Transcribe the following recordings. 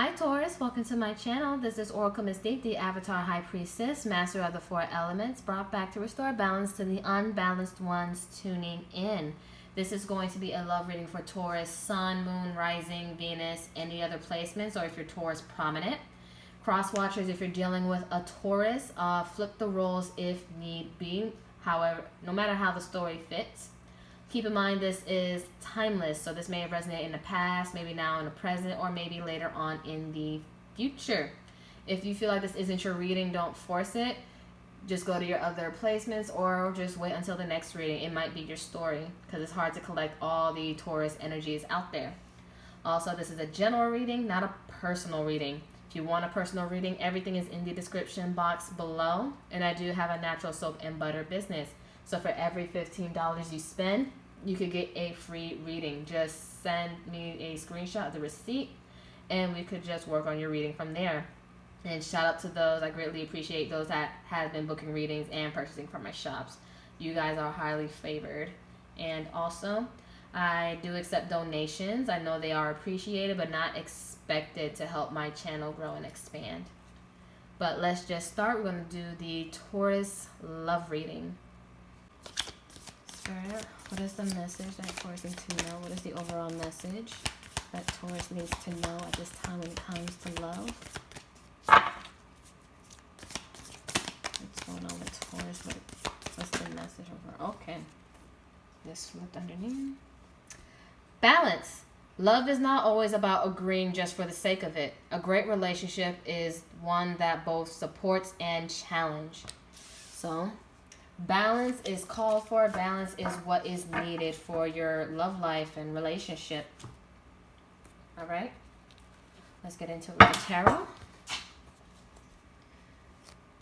Hi Taurus, welcome to my channel. This is Oracle Mystique, the Avatar High Priestess, Master of the Four Elements, brought back to restore balance to the unbalanced ones tuning in. This is going to be a love reading for Taurus, Sun, Moon, Rising, Venus, any other placements, or if you're Taurus prominent. Cross watchers, if you're dealing with a Taurus, flip the roles if need be. However, no matter how the story fits. Keep in mind this is timeless, so this may have resonated in the past, maybe now in the present, or maybe later on in the future. If you feel like this isn't your reading, don't force it. Just go to your other placements or just wait until the next reading. It might be your story because it's hard to collect all the Taurus energies out there. Also, this is a general reading, not a personal reading. If you want a personal reading, everything is in the description box below. And I do have a natural soap and butter business. So for every $15 you spend, you could get a free reading. Just send me a screenshot of the receipt and we could just work on your reading from there. And shout out to those. I greatly appreciate those that have been booking readings and purchasing from my shops. You guys are highly favored. And also, I do accept donations. I know they are appreciated but not expected to help my channel grow and expand. But let's just start. We're going to do the Taurus love reading. Spirit, what is the message that Taurus needs to know? What is the overall message that Taurus needs to know at this time when it comes to love? What's going on with Taurus? What's the message over? Okay. This flipped underneath. Balance. Love is not always about agreeing just for the sake of it. A great relationship is one that both supports and challenges. So, balance is called for. Balance is what is needed for your love life and relationship. All right. Let's get into it with the tarot.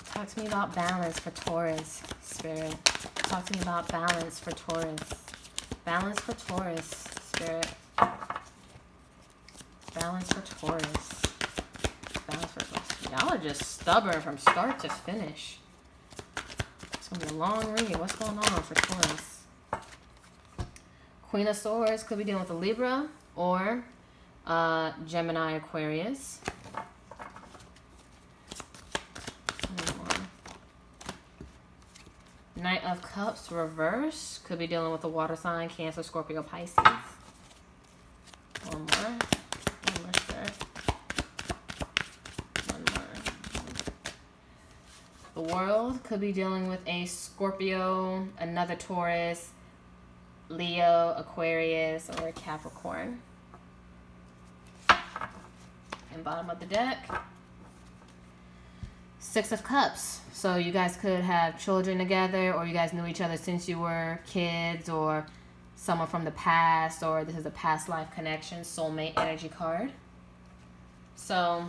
Talk to me about balance for Taurus, Spirit. Talk to me about balance for Taurus. Balance for Taurus, Spirit. Balance for Taurus. Balance for Taurus. Y'all are just stubborn from start to finish. It's going to be a long read. What's going on for Taurus? Queen of Swords could be dealing with a Libra or Gemini, Aquarius. Knight of Cups reverse could be dealing with a water sign, Cancer, Scorpio, Pisces. One more. One more, Spirit. One more. The World could be dealing with a Scorpio, another Taurus, Leo, Aquarius, or Capricorn. And bottom of the deck, Six of Cups. So you guys could have children together, or you guys knew each other since you were kids, or someone from the past, or this is a past life connection, soulmate energy card. So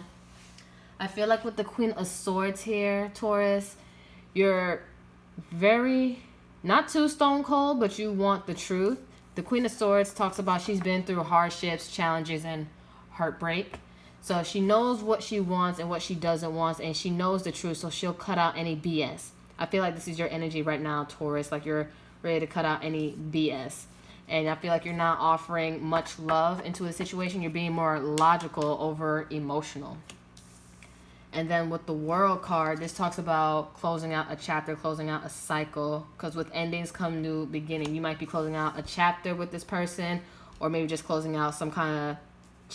I feel like with the Queen of Swords here, Taurus, you're very, not too stone cold, but you want the truth. The Queen of Swords talks about she's been through hardships, challenges, and heartbreak. So she knows what she wants and what she doesn't want, and she knows the truth, so she'll cut out any BS. I feel like this is your energy right now, Taurus, like you're ready to cut out any BS. And I feel like you're not offering much love into a situation. You're being more logical over emotional. And then with the World card, this talks about closing out a chapter, closing out a cycle. Because with endings come new beginning. You might be closing out a chapter with this person, or maybe just closing out some kind of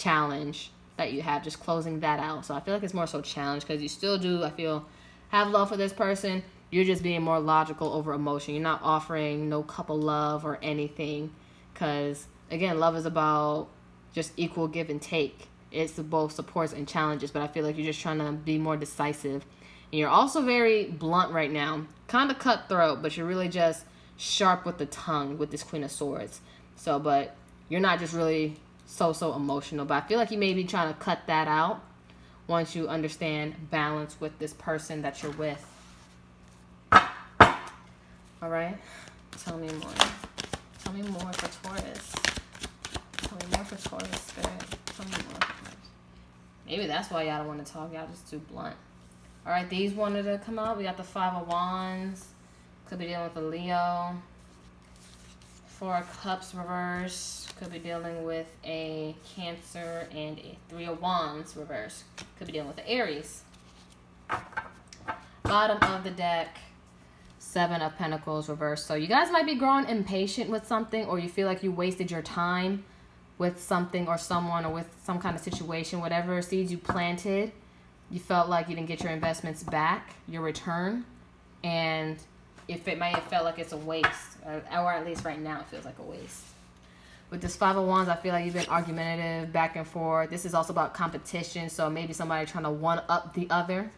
challenge that you have, just closing that out. So I feel like it's more so challenge because you still do, I feel, have love for this person. You're just being more logical over emotion. You're not offering no couple love or anything because, again, love is about just equal give and take. It's both supports and challenges, but I feel like you're just trying to be more decisive. And you're also very blunt right now, kind of cutthroat, but you're really just sharp with the tongue with this Queen of Swords. So, but you're not just really so emotional, but I feel like you may be trying to cut that out once you understand balance with this person that you're with. All right, tell me more. Tell me more for Taurus. Tell me more for Taurus, Spirit. Tell me more for Taurus. Maybe that's why y'all don't want to talk. Y'all just too blunt. All right, these wanted to come out. We got the Five of Wands. Could be dealing with a Leo. Four of Cups reverse. Could be dealing with a Cancer and a Three of Wands reverse. Could be dealing with the Aries. Bottom of the deck, Seven of Pentacles reverse. So you guys might be growing impatient with something, or you feel like you wasted your time with something or someone or with some kind of situation. Whatever seeds you planted, you felt like you didn't get your investments back, your return, and it might have felt like it's a waste, or at least right now it feels like a waste. With this Five of Wands, I feel like you've been argumentative, back and forth. This is also about competition, so maybe somebody trying to one-up the other.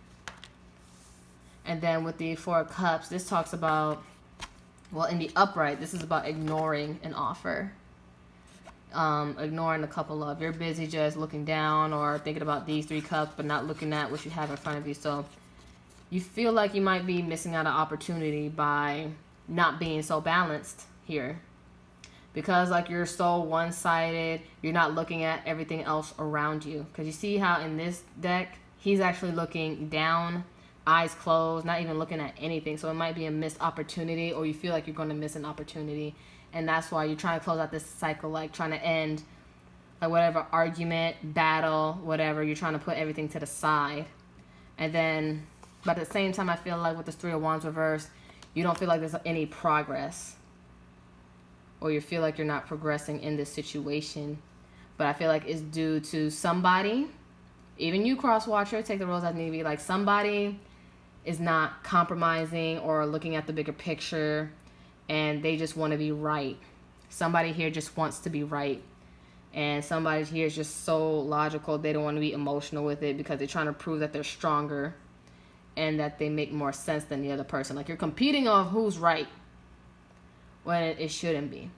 And then with the Four of Cups, this talks about, well, in the upright, this is about ignoring an offer. Ignoring a couple of, you're busy just looking down or thinking about these three cups, but not looking at what you have in front of you. So you feel like you might be missing out on opportunity by not being so balanced here. Because like you're so one-sided, you're not looking at everything else around you. Because you see how in this deck, he's actually looking down, eyes closed, not even looking at anything. So it might be a missed opportunity, or you feel like you're going to miss an opportunity. And that's why you're trying to close out this cycle, like trying to end like whatever argument, battle, whatever. You're trying to put everything to the side. And then, but at the same time, I feel like with this Three of Wands reverse, you don't feel like there's any progress. Or you feel like you're not progressing in this situation. But I feel like it's due to somebody, even you cross-watcher, take the roles as need be, like somebody is not compromising or looking at the bigger picture, and they just want to be right. Somebody here just wants to be right. And somebody here is just so logical, they don't want to be emotional with it because they're trying to prove that they're stronger and that they make more sense than the other person. Like you're competing on who's right when it shouldn't be.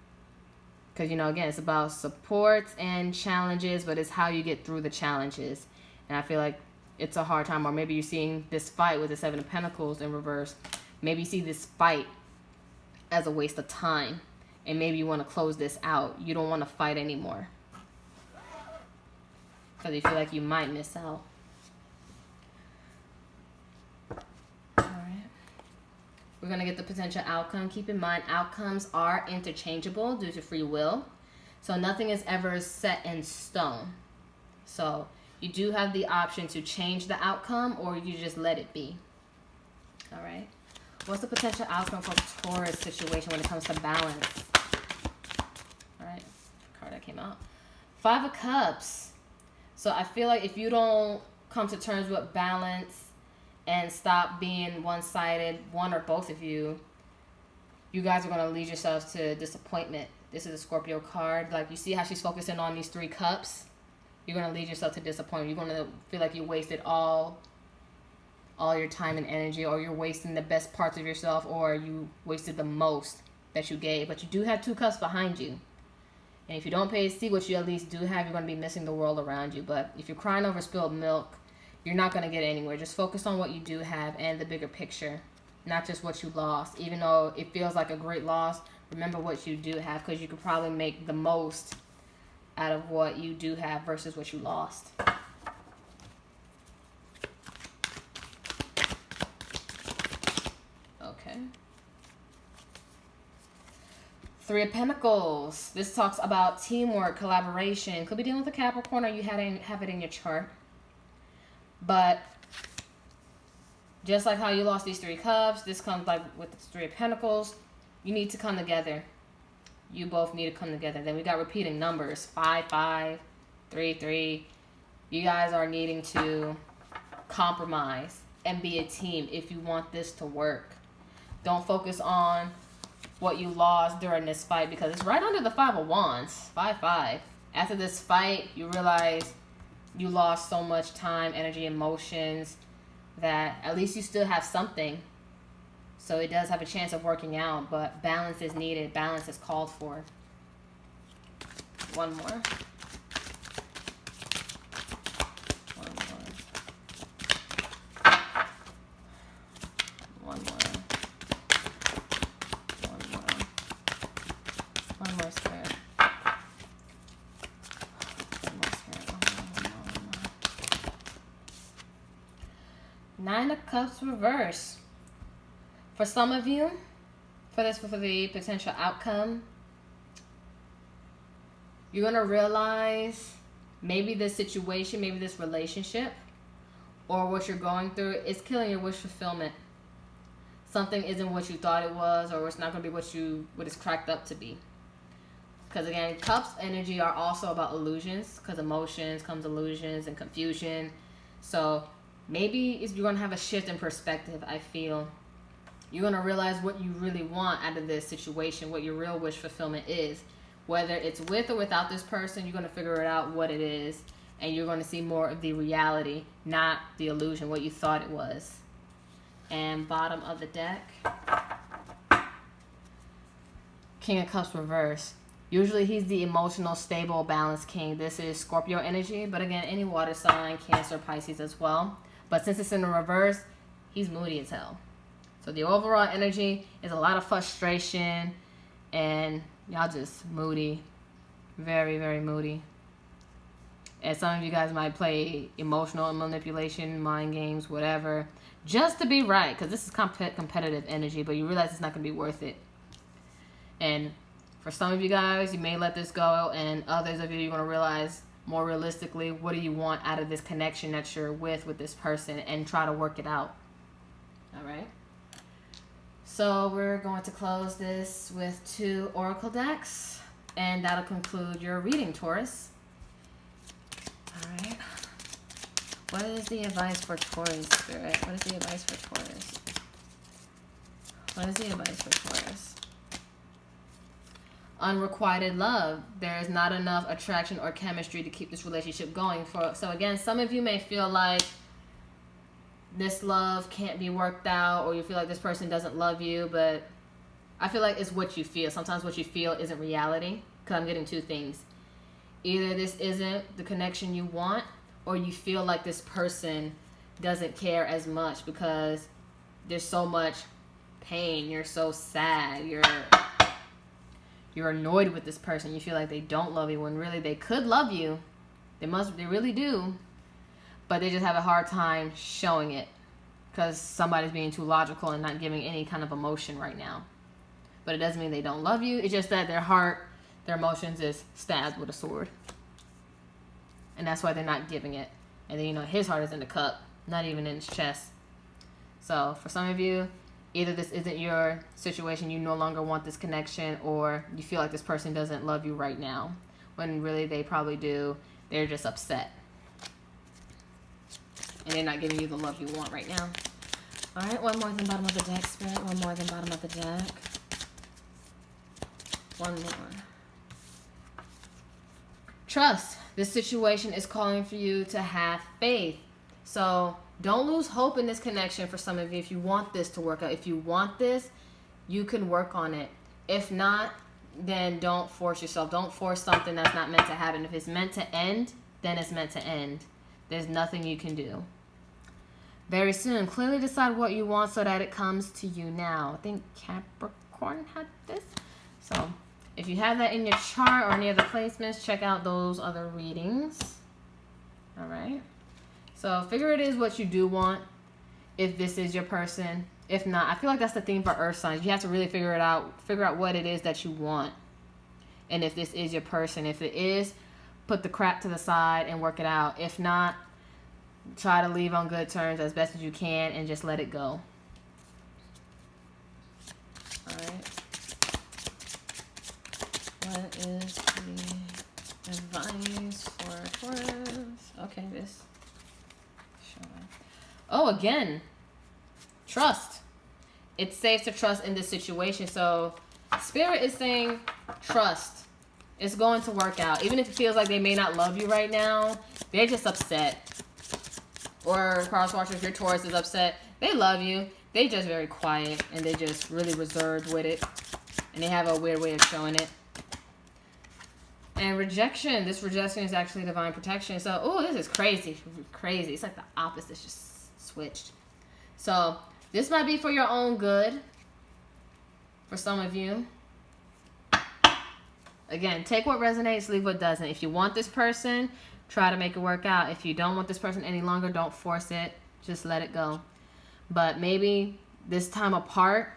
Because, you know, again, it's about supports and challenges, but it's how you get through the challenges. And I feel like it's a hard time. Or maybe you're seeing this fight with the Seven of Pentacles in reverse. Maybe you see this fight as a waste of time, and maybe you want to close this out. You don't want to fight anymore because you feel like you might miss out. All right, we're gonna get the potential outcome. Keep in mind, outcomes are interchangeable due to free will, so nothing is ever set in stone. So you do have the option to change the outcome, or you just let it be. All right. What's the potential outcome for Taurus situation when it comes to balance? All right, card that came out. Five of Cups. So I feel like if you don't come to terms with balance and stop being one-sided, one or both of you, you guys are going to lead yourselves to disappointment. This is a Scorpio card. Like, you see how she's focusing on these three cups? You're going to lead yourself to disappointment. You're going to feel like you wasted all your time and energy, or you're wasting the best parts of yourself, or you wasted the most that you gave. But you do have two cups behind you. And if you don't see what you at least do have, you're going to be missing the world around you. But if you're crying over spilled milk, you're not going to get anywhere. Just focus on what you do have and the bigger picture, not just what you lost. Even though it feels like a great loss, remember what you do have, because you could probably make the most out of what you do have versus what you lost. Okay. Three of Pentacles. This talks about teamwork, collaboration. Could be dealing with a Capricorn, or you have it in your chart. But just like how you lost these three cups, this comes like with the Three of Pentacles. You need to come together. You both need to come together. Then we got repeating numbers. 5, 5, 3, 3. You guys are needing to compromise and be a team if you want this to work. Don't focus on what you lost during this fight, because it's right under the Five of Wands. 5, 5. After this fight, you realize you lost so much time, energy, emotions, that at least you still have something. So it does have a chance of working out, but balance is needed. Balance is called for. One more. One more. One more. One more. One more square. One more square. One more. Nine of Cups reverse. For some of you, for the potential outcome, you're going to realize maybe this situation, maybe this relationship, or what you're going through is killing your wish fulfillment. Something isn't what you thought it was, or it's not going to be what it's cracked up to be. Because again, cups energy are also about illusions, because emotions comes illusions and confusion. So maybe you're going to have a shift in perspective, I feel. You're going to realize what you really want out of this situation, what your real wish fulfillment is. Whether it's with or without this person, you're going to figure it out what it is. And you're going to see more of the reality, not the illusion, what you thought it was. And bottom of the deck, King of Cups reverse. Usually he's the emotional, stable, balanced king. This is Scorpio energy, but again, any water sign, Cancer, Pisces as well. But since it's in the reverse, he's moody as hell. So the overall energy is a lot of frustration, and y'all just moody. Very, very moody. And some of you guys might play emotional manipulation, mind games, whatever, just to be right, because this is competitive energy, but you realize it's not going to be worth it. And for some of you guys, you may let this go, and others of you, you're going to realize more realistically, what do you want out of this connection that you're with this person, and try to work it out. All right? So we're going to close this with 2 oracle decks, and that'll conclude your reading, Taurus. All right. What is the advice for Taurus, Spirit? What is the advice for Taurus? What is the advice for Taurus? Unrequited love. There is not enough attraction or chemistry to keep this relationship going. So again, some of you may feel like this love can't be worked out, or you feel like this person doesn't love you, but I feel like it's what you feel. Sometimes what you feel isn't reality, because I'm getting 2 things. Either this isn't the connection you want, or you feel like this person doesn't care as much because there's so much pain. You're so sad. You're annoyed with this person. You feel like they don't love you when really they could love you. They really do. But they just have a hard time showing it because somebody's being too logical and not giving any kind of emotion right now. But it doesn't mean they don't love you. It's just that their heart, their emotions is stabbed with a sword. And that's why they're not giving it. And then, his heart is in the cup, not even in his chest. So for some of you, either this isn't your situation, you no longer want this connection, or you feel like this person doesn't love you right now, when really they probably do. They're just upset. And they're not giving you the love you want right now. All right, one more than bottom of the deck, Spirit. One more than bottom of the deck. One more. Trust. This situation is calling for you to have faith. So don't lose hope in this connection for some of you. If you want this to work out, if you want this, you can work on it. If not, then don't force yourself. Don't force something that's not meant to happen. If it's meant to end, then it's meant to end. There's nothing you can do. Very soon, clearly decide what you want so that it comes to you now. I think Capricorn had this. So if you have that in your chart or any other placements, check out those other readings. All right. So figure it is what you do want, if this is your person. If not, I feel like that's the theme for Earth signs. You have to really figure out what it is that you want. And if this is your person. If it is, put the crap to the side and work it out. If not, try to leave on good terms as best as you can and just let it go. All right. What is the advice for Taurus? Okay, this. Oh, again, trust. It's safe to trust in this situation. So Spirit is saying trust. It's going to work out. Even if it feels like they may not love you right now, they're just upset. Or cross watcher, if your Taurus is upset, they love you. They just very quiet and they just really reserved with it. And they have a weird way of showing it. And rejection. This rejection is actually divine protection. So, oh, this is crazy. Crazy. It's like the opposite just switched. So, this might be for your own good. For some of you. Again, take what resonates, leave what doesn't. If you want this person, try to make it work out. If you don't want this person any longer, don't force it. Just let it go. But maybe this time apart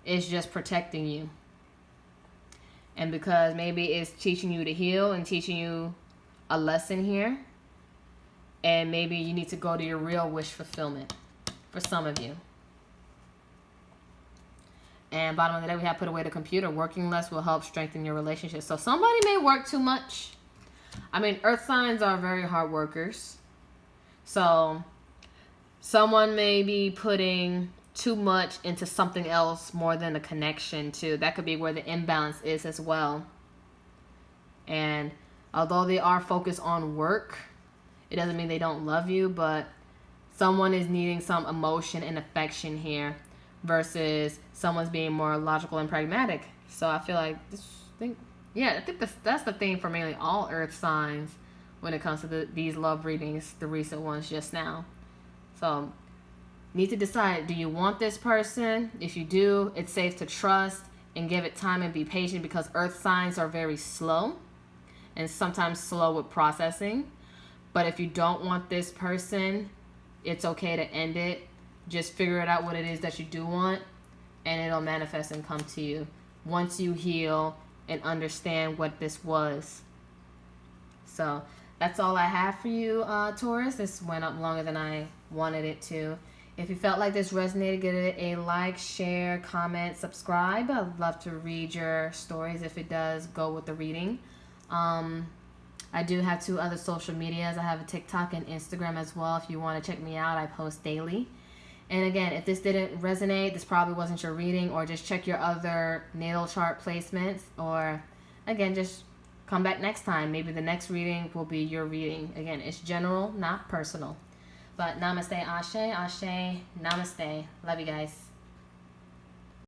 is just protecting you. And because maybe it's teaching you to heal and teaching you a lesson here. And maybe you need to go to your real wish fulfillment for some of you. And bottom of the day, we have put away the computer. Working less will help strengthen your relationship. So somebody may work too much. I mean, earth signs are very hard workers. So someone may be putting too much into something else more than a connection too. That could be where the imbalance is as well. And although they are focused on work, it doesn't mean they don't love you, but someone is needing some emotion and affection here versus someone's being more logical and pragmatic. So I feel like I think that's the thing for mainly all earth signs when it comes to these love readings, the recent ones just now. So need to decide, do you want this person? If you do, it's safe to trust and give it time and be patient, because earth signs are very slow and sometimes slow with processing. But if you don't want this person, it's okay to end it. Just figure it out what it is that you do want, and it'll manifest and come to you once you heal and understand what this was. So that's all I have for you, Taurus. This went up longer than I wanted it to. If you felt like this resonated, give it a like, share, comment, subscribe. I'd love to read your stories if it does go with the reading. I do have 2 other social medias. I have a TikTok and Instagram as well. If you want to check me out, I post daily. And again, if this didn't resonate, this probably wasn't your reading, or just check your other natal chart placements, or again, just come back next time. Maybe the next reading will be your reading. Again, it's general, not personal. But namaste, ashe, ashe, namaste. Love you guys.